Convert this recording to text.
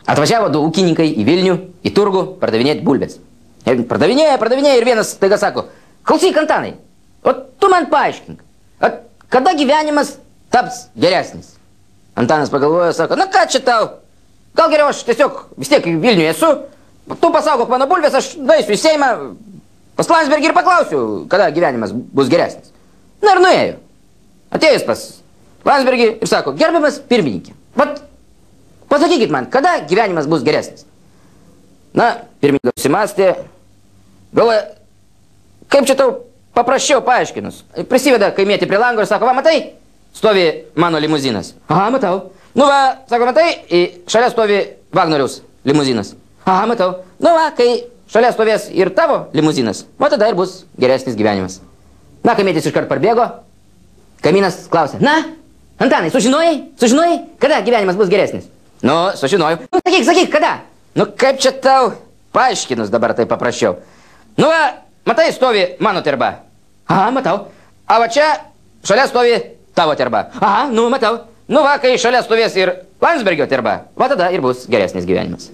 Atvažiavo du ūkininkai į Vilnių, į turgų, pardavinėti bulbės. Ir pardavinėja ir vienas taiga sako, klausyk, Antanai, o tu man paaiškink, kada gyvenimas taps geresnis? Antanas pagalvojo, sako, na ką čia tau, gal geriau aš tiesiog vis tiek Vilniuje esu, tu pasaugok mano bulbės, aš daisiu į Seimą, pas Landsbergį ir paklausiu, kada gyvenimas bus geresnis. Na ir nuėjo. Atėjus pas Landsbergį ir sako, gerbiamas pirmininkė, vat pasakykit man, kada gyvenimas bus geresnis? Na, pirmininkas susimastė, galvoja, kaip čia tau paprasčiau paaiškinus. Prisiveda kaimietį prie lango ir sako, va, matai, stovi mano limuzinas. Aha, matau. Nu va, sako, matai, šalia stovi Vagnoriaus limuzinas. Aha, matau. Nu va, kai šalia stovės ir tavo limuzinas, va tada ir bus geresnis gyvenimas. Na, kaimietis iškart parbėgo, kaimynas klausė, na, Antanai, sužinojai, kada gyvenimas bus geresnis? Nu, sužinojau. Nu, sakyk, kada? Nu, kaip čia tau paaiškinus dabar tai paprasčiau. Nu, va, matai, stovi mano terba. Aha, matau. A va čia šalia stovi tavo terba. Aha, nu, matau. Nu, va, kai šalia stovės ir Landsbergio terba, va tada ir bus geresnis gyvenimas.